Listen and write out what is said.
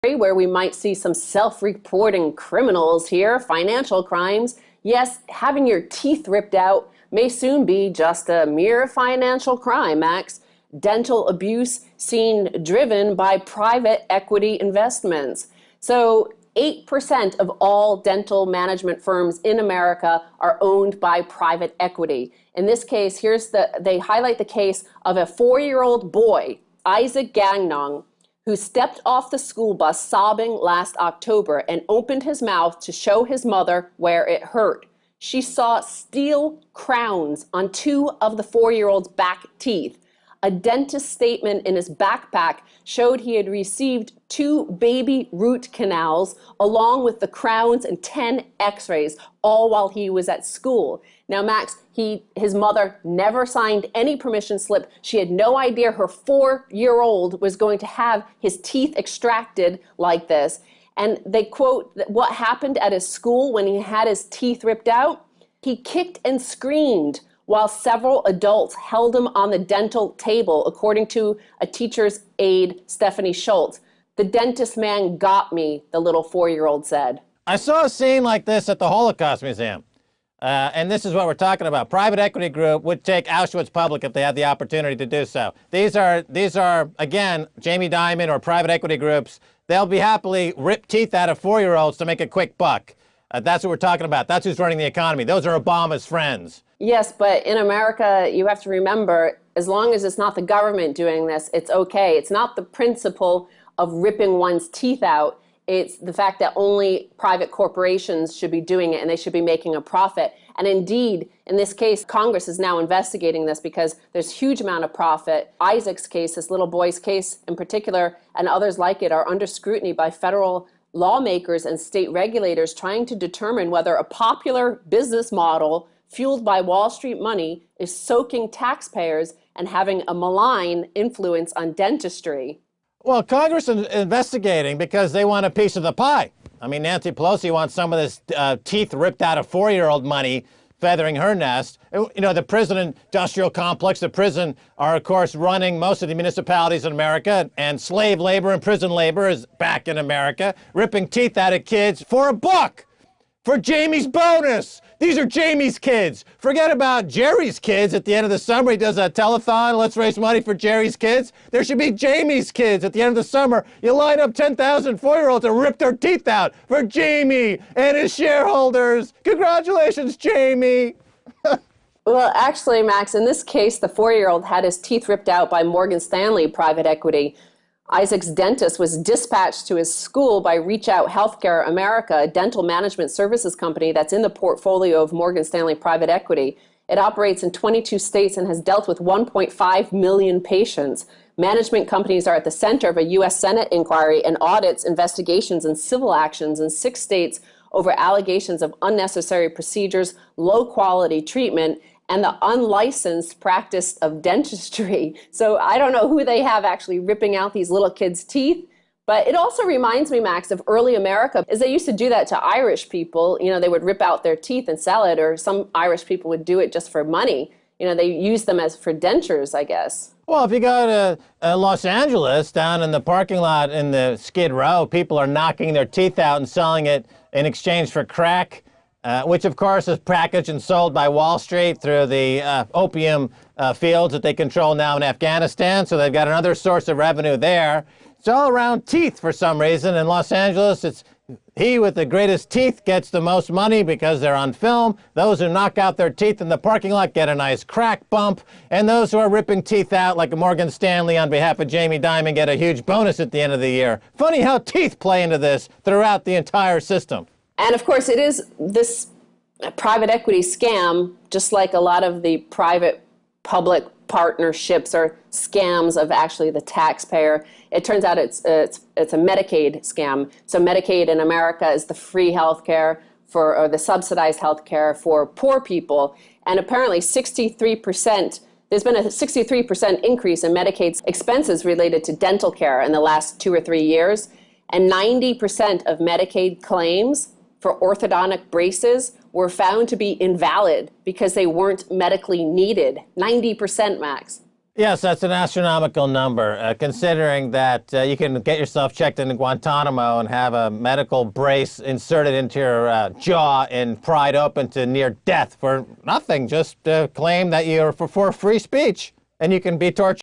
where we might see some self-reporting criminals here, financial crimes. Yes, having your teeth ripped out may soon be just a mere financial crime, Max. Dental abuse seen driven by private equity investments. So 8% of all dental management firms in America are owned by private equity. In this case, they highlight the case of a 4-year-old boy, Isaac Gagnon, who stepped off the school bus sobbing last October and opened his mouth to show his mother where it hurt. She saw steel crowns on 2 of the 4-year-old's back teeth. A dentist statement in his backpack showed he had received 2 baby root canals along with the crowns and 10 x-rays, all while he was at school. Now, Max, his mother never signed any permission slip. She had no idea her 4-year-old was going to have his teeth extracted like this. And they quote what happened at his school when he had his teeth ripped out. He kicked and screamed while several adults held him on the dental table, according to a teacher's aide, Stephanie Schultz. The dentist man got me, the little 4-year-old said. I saw a scene like this at the Holocaust Museum. And this is what we're talking about. Private equity group would take Auschwitz public if they had the opportunity to do so. These are again, Jamie Dimon or private equity groups. They'll be happily rip teeth out of 4-year-olds to make a quick buck. That's what we're talking about. That's who's running the economy. Those are Obama's friends. Yes, but in America, you have to remember, as long as it's not the government doing this, it's okay. It's not the principle of ripping one's teeth out. It's the fact that only private corporations should be doing it and they should be making a profit. And indeed, in this case, Congress is now investigating this because there's huge amount of profit. Isaac's case, this little boy's case in particular, and others like it are under scrutiny by federal lawmakers and state regulators trying to determine whether a popular business model fueled by Wall Street money is soaking taxpayers and having a malign influence on dentistry. Well, Congress is investigating because they want a piece of the pie. I mean, Nancy Pelosi wants some of this teeth ripped out of 4-year-old money feathering her nest. You know, the prison industrial complex, the prison are, of course, running most of the municipalities in America, and slave labor and prison labor is back in America, ripping teeth out of kids for $1. For Jamie's bonus. These are Jamie's kids. Forget about Jerry's kids. At the end of the summer, he does a telethon. Let's raise money for Jerry's kids. There should be Jamie's kids. At the end of the summer, you line up 10,000 4-year-olds to rip their teeth out for Jamie and his shareholders. Congratulations, Jamie. Well, actually, Max, in this case, the 4-year-old had his teeth ripped out by Morgan Stanley private equity. Isaac's dentist was dispatched to his school by Reach Out Healthcare America, a dental management services company that's in the portfolio of Morgan Stanley Private Equity. It operates in 22 states and has dealt with 1.5 million patients. Management companies are at the center of a U.S. Senate inquiry and audits, investigations, and civil actions in 6 states over allegations of unnecessary procedures, low-quality treatment, and the unlicensed practice of dentistry. So I don't know who they have actually ripping out these little kids' teeth, but it also reminds me, Max, of early America, as they used to do that to Irish people. You know, they would rip out their teeth and sell it, or some Irish people would do it just for money. You know, they used them for dentures, I guess. Well, if you go to Los Angeles, down in the parking lot in the Skid Row, people are knocking their teeth out and selling it in exchange for crack. Which, of course, is packaged and sold by Wall Street through the opium fields that they control now in Afghanistan. So they've got another source of revenue there. It's all around teeth for some reason. In Los Angeles, it's he with the greatest teeth gets the most money because they're on film. Those who knock out their teeth in the parking lot get a nice crack bump. And those who are ripping teeth out, like Morgan Stanley on behalf of Jamie Dimon, get a huge bonus at the end of the year. Funny how teeth play into this throughout the entire system. And of course, it is this private equity scam, just like a lot of the private-public partnerships or scams of actually the taxpayer. It turns out it's a Medicaid scam. So Medicaid in America is the free health care or the subsidized health care for poor people. And apparently 63%, there's been a 63% increase in Medicaid's expenses related to dental care in the last 2 or 3 years. And 90% of Medicaid claims for orthodontic braces were found to be invalid because they weren't medically needed. 90%, Max. Yes, that's an astronomical number, considering that you can get yourself checked into Guantanamo and have a medical brace inserted into your jaw and pried open to near death for nothing. Just claim that you're for free speech, and you can be tortured.